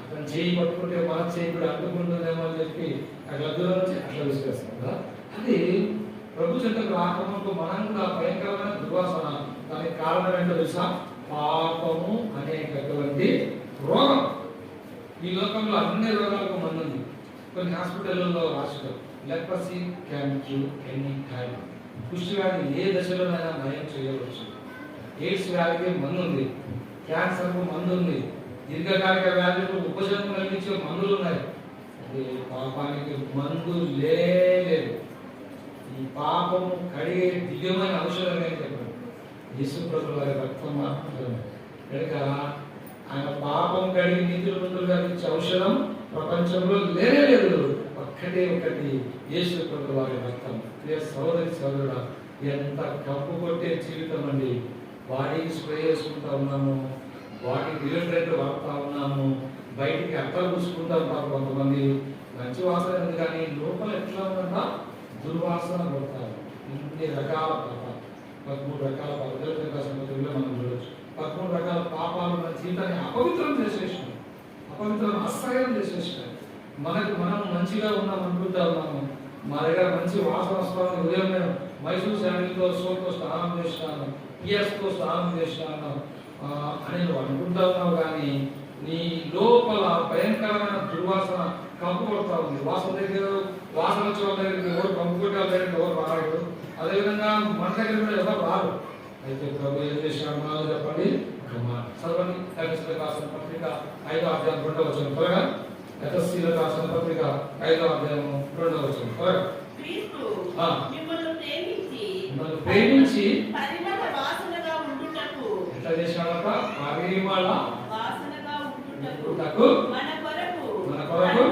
అతను చేయి పట్టుకుంటే మన చేయి కూడా అడ్డుకుంటుందేమో అని చెప్పి అట్లా దూరం నుంచి అట్లా విసిరేస్తాం కదా. అది ప్రభు చెంతకు రాకముందు మనం కూడా భయంకరమైన దుర్వాసన, దానికి కారణం ఏంటో తెలుసా? పాపము అనేటటువంటి రోగం. ఈ లోకంలో అన్ని రోగాలకు మందు ఉంది. కొన్ని హాస్పిటల్లో రాష్ట్రం leprosy can cure any time. కుష్టి వ్యాధి ఏ దశలోనైనా నయం చేయవచ్చు. ఎయిడ్స్ వ్యాధికి మందు ఉంది, క్యాన్సర్కు మందు ఉంది, దీర్ఘకాలిక వ్యాధులకు ఉపశమనం కలిగించే మందులు ఉన్నాయి. అది పాపానికి మందు లేదు. ఈ పాపము కడిగే దివ్యమైన ఔషధం ఏం చెప్పండి? యేసు ప్రభువు వారి రక్తం మాత్రమే. కనుక ఆయన పాపం కడిగి నీతులు ముందుగా ఇచ్చే ఔషధం ప్రపంచంలో లేదు. ఒక్కటే ఒకటి, యేసు ప్రభువు వారి రక్తం. సోదరి సోదరుడా, ఎంత కప్పు కొట్టే జీవితం అండి. బాడీకి స్ప్రే చేసుకుంటా ఉన్నాము, బాడీకి డియోడ్రెంట్ వాడుతూ ఉన్నాము, బయటికి అట్టలు పూసుకుంటా ఉంటారు కొంతమంది. మంచి వాసన ఉంది కానీ లోపల ఎట్లా ఉందంట? దుర్వాసన పడతారు. ఇన్ని రకాల పాపాలు, 13 రకాల పాపాలు మనం చూడవచ్చు. 13 రకాల పాపాలు మన జీవితాన్ని అపవిత్రం చేసేసినాయి, అపవిత్రం అసహ్యం చేసేసినాయి. మనం మంచిగా ఉన్నాం అనుకుంటా ఉన్నాము, మా దగ్గర మంచి వాసన వస్తామని ఉదయం నేను మైసూర్ శాండిల్తో సోప్తో స్నానం చేసినాను, పియర్స్తో స్నానం చేసినాను అని నువ్వు అనుకుంటా ఉన్నావు. కానీ నీ లోపల భయంకరమైన దుర్వాసన కంపు కొడతా ఉంది. వాసన దగ్గర వాసన వచ్చే వాళ్ళ దగ్గరికి ఎవరు కంపు కొట్టే వాళ్ళ దగ్గరికి ఎవరు రాడు. అదేవిధంగా మన దగ్గర కూడా ఎవరు రారు. అయితే ప్రభు ఏం చేసినాడు మనలో చెప్పండి. చదవండి. ఎఫెసీయులకు రాసిన పత్రిక 5వ అధ్యాయం 2వ వచనం త్వరగా. ఎఫెసీయులకు రాసిన పత్రిక 5వ అధ్యాయం 2వ వచనం త్వరగా. మిమ్మల్ని ప్రేమించి పరిమళ వాసనగా ఉండుటకు ఎట్లా చేసినాడట? పరిమళ వాసనగా ఉండుటకు మన కొరకు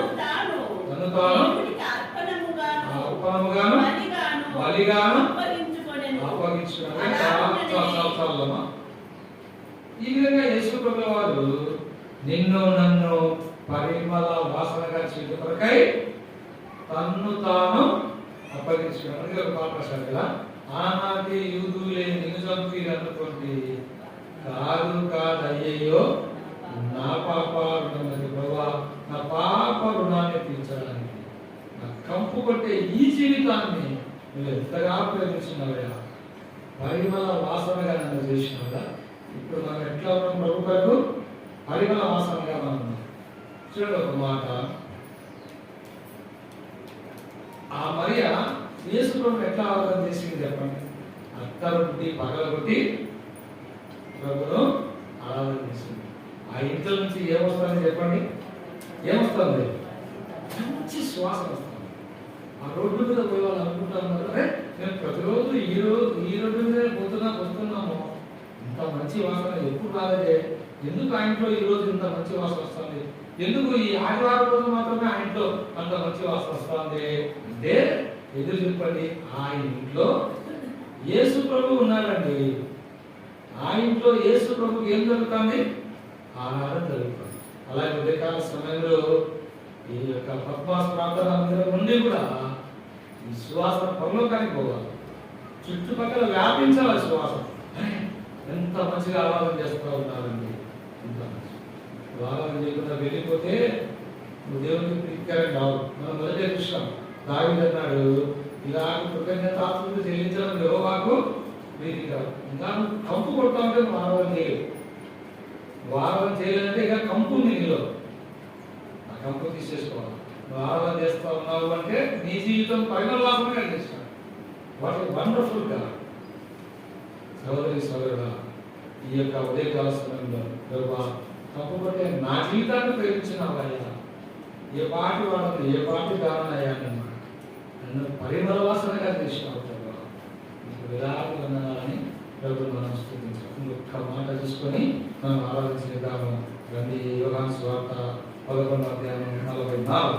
తన్ను తాను అర్పణముగాను బలిగాను అప్పగించుకున్నాడు. ఈ విధంగా యేసు ప్రభువు వారు నిన్ను నన్ను పరిమళ వాసనగా చేయడం కొరకై తన్ను తాను అప్పగించుకున్నాడు. ఒక పాట రాశారు కదా, ఆనాటి యూదులే నిన్ను చంపిరు అన్నటువంటి కాదయ్యో నా పాప రుణమది ప్రభా, నా పాప రుణాన్ని తీర్చడానికి నా కంపు కొట్టే ఈ జీవితాన్ని నువ్వు ఎంతగా ప్రేమించినవయ్యా. పరిమళ వాసనగా నన్ను చేసినవా. ఇప్పుడు మనం ఎట్లా ఉన్నాం? ప్రభువుకు పరిమళ వాసనగా మనం ఉన్నాం. చూడండి ఒక మాట, ఆ మరియా యేసు ప్రభువును ఎట్లా ఆరాధన చేసింది చెప్పండి. అత్తరు పుట్టి పగలగొట్టి ప్రభువును ఆరాధన చేసింది. ఆ ఇంట్లో నుంచి ఏమొస్తుంది చెప్పండి? ఏమొస్తుంది? మంచి శ్వాస వస్తుంది. ఆ రోడ్డు మీద పోయి వాళ్ళు అనుకుంటా ఉన్నారు, అరే మేము ప్రతిరోజు ఈ రోడ్డు మీద వస్తున్నాము, ఇంత మంచి వాసన ఎప్పుడు రాలేదే, ఎందుకు ఆ ఇంట్లో ఈ రోజు ఇంత మంచి వాసన వస్తుంది, ఎందుకు ఈ ఆదివారం రోజు మాత్రమే ఆ ఇంట్లో అంత మంచి వాసన వస్తుంది అంటే ఎదురు చెప్పండి, ఆ ఇంట్లో యేసు ప్రభు ఉన్నాడండి. ఆ ఇంట్లో యేసు ప్రభుకి ఏం జరుగుతుంది? ఆరాధన జరుగుతుంది. అలాగే ఉదయకాల సమయంలో ఈ యొక్క పద్మాస్ ప్రార్థన మందిరం నుండి కూడా ఈ సువాసన పరలోకానికి పోవాలి, చుట్టుపక్కల వ్యాపించాలి సువాసన. ఎంత మంచిగా ఆరాధన చేస్తూ ఉన్నారండి, ఎంత మంచి ఆరాధన చేయకుండా వెళ్ళిపోతే నువ్వు దేవునికి ప్రీతికరం కావు. మనం మొదటే చూసాం, దావీదు అన్నాడు, ఇలాగ కృతజ్ఞతాస్తుతులు చెల్లించడం యెహోవాకు ప్రీతి కాదు. ఇంకా నువ్వు కంపు కొడతా ఉంటే నువ్వు ఆరాధన చేయలేవు. నువ్వు ఆరాధన చేయాలంటే ఇక కంపు ఉంది నీలో, ఆ కంపు తీసేసుకోవాలి. నువ్వు ఆరాధన చేస్తా ఉన్నావు అంటే నీ జీవితం పరిమళవాసన కలిగిస్తాను. వాట్ వండర్ఫుల్ గా. సోదరి సోదరుడా, ఈ యొక్క ఉదయకాల సమయంలో కంపు కొట్టే నా జీవితాన్ని ప్రేమించినవయ్యా, ఏ పాటి వాడను, ఏ పాటి కారణయ్యా, నన్ను పరిమళ వాసనగా చేసినావు ప్రభా, నీకు విరాళి వందనాలని ప్రభువును మనం స్తుతించాలి. ఒక్క మాట చూసుకొని మనం ఆరాధన చేద్దాము. రండి. యోహాను సువార్త 11వ అధ్యాయం 44.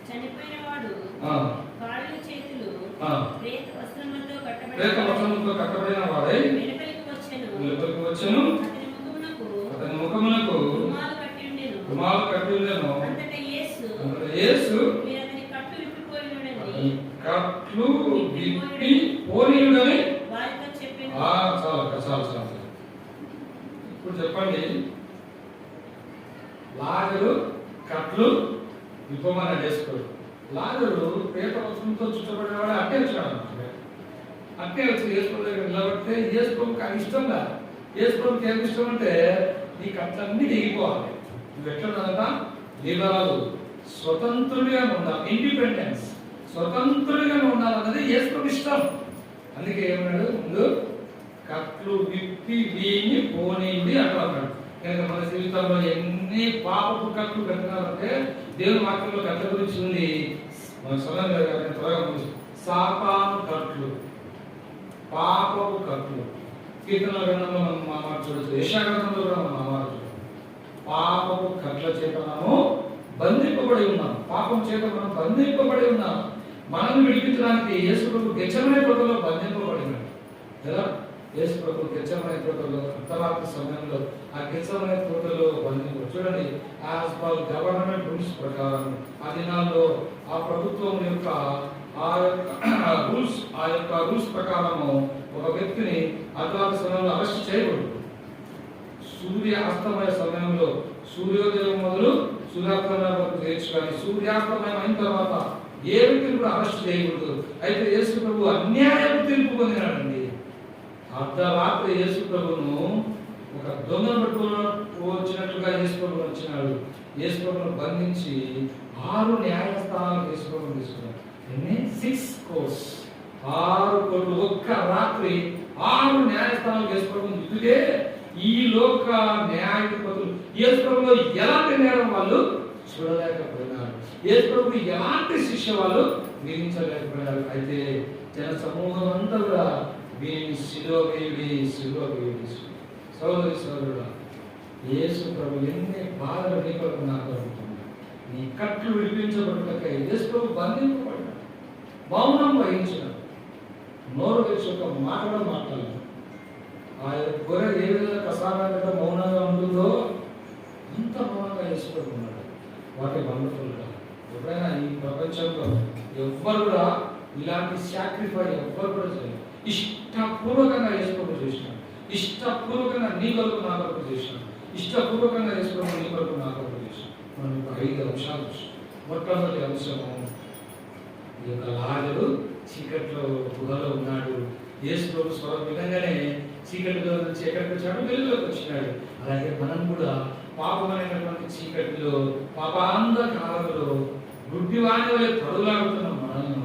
చనిపోయిన వాడు కాళ్ళు చేతులు ప్రేత వస్త్రములతో కట్టబడిన వాడై వెలుపలికి వచ్చెను. అతని ముఖమునకు రుమాలు కట్టి ఉండెను. అంతటా యేసు కట్లు విప్పి పోనీయుడని వారితో చెప్పెను. చాలు. ఇప్పుడు చెప్పండి, విప్పమని చేసుకోడు. లాజరు పేట వస్త్రంతో చుట్టబడినవాడు అట్టే వచ్చాడు అన్నమాట. అట్టే వచ్చి యేసు దగ్గర నిలబడితే యేసుకి అది ఇష్టం కాదు. యేసుకి ఏమి ఇష్టం అంటే నీ కట్లన్నీ దిగిపోవాలి, నువ్వు ఎట్లా లిబరల్ స్వతంత్రుడిగా ఉండాలి, ఇండిపెండెన్స్ స్వతంత్రుడిగా ఉండాలన్నది యేసుకి ఇష్టం. అందుకే ఏమన్నాడు, ముందు కట్లు విప్పి వీని పోనీంది అంటూ అన్నాడు. కనుక మన జీవితంలో ఎన్ని పాపపు కట్లు కట్టినారంటే దేవుని వాక్యంలో కట్ల గురించి ఉంది. మన సొలం త్వరగా సాతాను కట్లు, పాపపు కట్లు. కీర్తన గ్రంథంలో మనం మామాట చూడొచ్చు, యెషయా గ్రంథంలో కూడా మనం మామాట చూడొచ్చు. పాపపు కట్ల చేత మనము బంధింపబడి ఉన్నాం, పాపం చేత మనం బంధింపబడి ఉన్నాం. మనల్ని విడిపించడానికి యేసు ప్రభు గెత్సేమనే తోటలో బంధింపబడినాడు కదా. యేసు ప్రభు గెత్సేమనే తోటలో అర్ధరాత్రి సమయంలో ఆ గెత్సేమనే తోటలో బంధింపబడి చూడండి. యాజ్ పర్ గవర్నమెంట్ రూల్స్ ప్రకారం ఆ దినాల్లో ఆ ప్రభుత్వం యొక్క రూల్స్ ప్రకారము ఒక వ్యక్తిని అర్ధరాత్రి సమయంలో అరెస్ట్ చేయకూడదు. సూర్య అస్తమయ సమయంలో సూర్యోదయం మొదలు సూర్యాస్తమయం వరకు చేయొచ్చు, కానీ సూర్యాస్తమయం అయిన తర్వాత ఏ వ్యక్తిని కూడా అరెస్ట్ చేయకూడదు. అయితే యేసు ప్రభు అన్యాయం తీర్పు పొందినాడండి. అర్ధరాత్రి యేసు ప్రభును ఒక దొంగను వచ్చినట్లుగా యేసు ప్రభు వచ్చినాడు. యేసు ప్రభును బంధించి 6 న్యాయస్థానాలకు యేసు ప్రభును తీసుకున్నాడు. 6 కోర్స్, 6 కోట్లు ఒక్క రాత్రి 6 న్యాయస్థానాలకు యేసు ప్రభును దిగితే ఈ లోక న్యాయాధిపతులు యేసు ప్రభులో ఎలాంటి నేరం వాళ్ళు చూడలేకపోయినారు, యేసు ప్రభు ఎలాంటి శిక్ష వాళ్ళు విధించలేకపోయినారు. అయితే జన సమూహం అంతా కూడా వీరిని సిలువ వేయుడి. సోదరి సోదరుడా, యేసు ప్రభు ఎన్ని బాధలు నీ కొరకు నాకు అనుకుంటున్నాడు. నీ కట్లు విడిపించబడుటకై యేసు ప్రభు బంధింపబడ్డాడు, మౌనం వహించినాడు, నోరు తెచ్చి ఒక మాట కూడా మాట్లాడలేదు. ఆ గొర్రె ఏ విధంగా కసారంగా మౌనంగా ఉంటుందో అంత మౌనంగా యేసు ప్రభు ఉన్నాడు. వాటి వండర్ఫుల్గా ఎప్పుడైనా ఈ ప్రపంచంలో ఎవ్వరు కూడా ఇలాంటి సాక్రిఫై ఎవ్వరు కూడా చేయలేదు. ఇష్టపూర్వకంగా యేసు ప్రభు చేసినాడు, ఇష్టపూర్వకంగా నీ కొరకు నా కొరకు చేసినాడు, ఇష్టపూర్వకంగా యేసు ప్రభు నీ కొరకు నా కొరకు చేసినాడు. మనం ఇప్పుడు 5 అంశాలు. మొట్టమొదటి అంశము, ఈ యొక్క లాజరు చీకట్లో గుహలో ఉన్నాడు. యేసు ప్రభు స్వరం విధంగానే చీకటిలో నుంచి ఎక్కడికి వచ్చాడు, వెలుగులోకి వచ్చినాడు. అలాగే మనం కూడా పాపమైనటువంటి చీకటిలో పాపాంధకారంలో గుడ్డివాణి వల్ల పడులాడుతున్న మనల్ని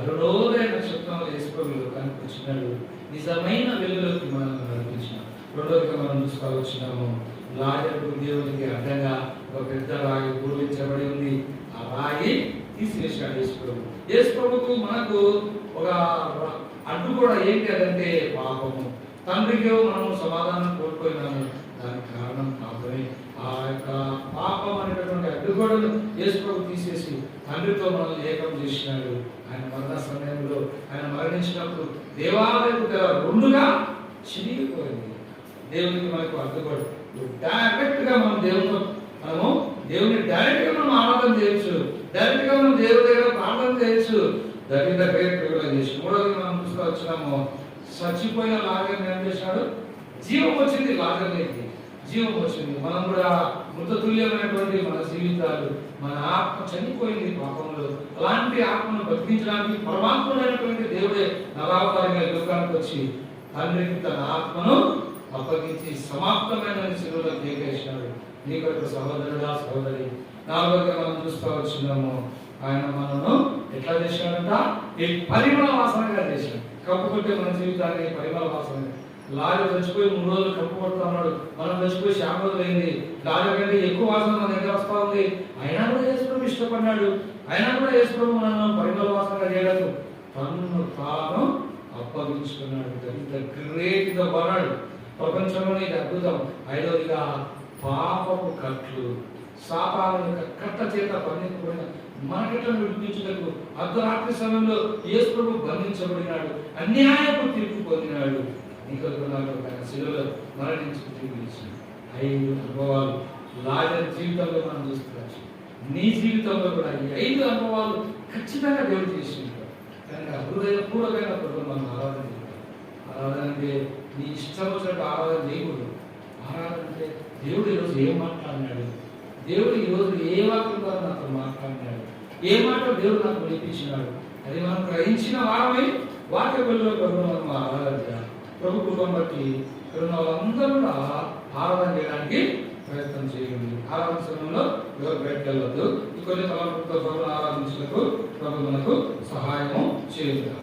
అరుణోదయ నక్షత్రంలో యేసు ప్రభు లోకానికి వచ్చినాడు. నిజమైన వెలుగులోకి మనల్ని నడిపించినాడు. రెండోదిగా మనం చూసుకోవచ్చున్నాము, లాజరు దేవునికి అడ్డంగా ఒక పెద్ద రాయి పూర్వించబడి ఉంది. ఆ రాయి తీసివేశాడు యేసు ప్రభు. యేసు ప్రభుకు మనకు ఒక అడ్డు కూడా ఏంటి అదంటే పాపము. తండ్రికి మనం సమాధానం కోల్పోయినాము, దానికి కారణం పాపమే. ఆ యొక్క పాపం అనేటటువంటి అడ్డుగోడను యేసు ప్రభు తీసేసి తండ్రితో మనల్ని ఏకం చేసినాడు. ఆయన మరణ సమయంలో ఆయన మరణించినప్పుడు దేవాలయం 2గా చిరిగిపోయింది. దేవునికి మనకు అడ్డుగోడ. డైరెక్ట్ గా మనం దేవుని డైరెక్ట్ గా మనం ఆరాధన చేయొచ్చు, డైరెక్ట్ గా మనం దేవుడి దగ్గర ప్రార్థన చేయొచ్చు. దగ్గర చేసి మూడోది మనం చూసుకోవచ్చున్నాము, చచ్చిపోయిన లాజరుని ఏం చేశాడు, జీవం వచ్చింది. లాజరునికి జీవం వచ్చింది. మనం కూడా మృతతుల్యమైనటువంటి మన జీవితాలు, మన ఆత్మ చనిపోయింది పాపంలో. అలాంటి ఆత్మను బతికించడానికి పరమాత్ముడైనటువంటి దేవుడే నరావతారంగా లోకానికి వచ్చి తండ్రికి తన ఆత్మను అప్పగించి సమాప్తమైన శిలువలో కేకేసినాడు. నీ కొరకు సహోదరుడా సహోదరి. నాలుగోగా మనం చూసుకోవచ్చున్నాము, ఆయన మనను ఎట్లా చేసినాడంట, ఈ పరిమళ వాసనగా చేశాడు. కప్పు కొట్టే మన జీవితాన్ని పరిమళ వాసన. లాజరు చచ్చిపోయి 3 రోజులు కప్పు కొడుతూ ఉన్నాడు, మనం చచ్చిపోయి 5 రోజులు అయింది. లాజరు కంటే ఎక్కువ వాసన మన దగ్గర వస్తూ ఉంది. అయినా కూడా యేసు ప్రభు ఇష్టపడ్డాడు, అయినా కూడా యేసు ప్రభు మనను పరిమళ వాసనగా చేయడానికి తన్ను తాను అప్పగించుకున్నాడు. గ్రేట్ ద వరల్డ్, ప్రపంచంలోనే ఇది అద్భుతం. ఐదవదిగా పాపపు కట్లు, శాపాల యొక్క కట్ట చేత బంధించబడిన మనకట్లను విడిపించుటకు అర్ధరాత్రి సమయంలో యేసు ప్రభు బంధించబడినాడు, అన్యాయపు తీర్పు పొందినాడు. శిలువలో మరణించి తిరిగి 5 అనుభవాలు లాజరు జీవితంలో మనం చూసుకోవచ్చు. నీ జీవితంలో కూడా ఈ 5 అనుభవాలు ఖచ్చితంగా దేవుడు చేసి ఉంటాడు. కనుక హృదయపూర్వకమైన ప్రభుత్వం మనం ఆరాధన చేయాలి. ఆరాధన అంటే నీ ఇష్టం వచ్చినట్టు ఆరాధన చేయకూడదు. ఆరాధన అంటే దేవుడు ఈరోజు ఏం మాట్లాడినాడు, దేవుడు ఈరోజు ఏ వాక్యం ద్వారా నాతో మాట్లాడినాడు, ఏ మాట దేవుడు నాకు నేర్పించినాడు అది మనం గ్రహించిన వారమై వాక్య వెలుగులో ప్రభువును మనం ఆరాధన చేయాలి. ప్రభు కృపను బట్టి ఇక్కడ ఉన్న వాళ్ళందరూ కూడా ఆరాధన చేయడానికి ప్రయత్నం చేయండి. ఆరాధన సమయంలో ఎవరు బయటకు వెళ్ళవద్దు. ఇంకొన్ని తలంపులతో ప్రభువును ఆరాధించడానికి ప్రభు మనకు సహాయం చేయాలి.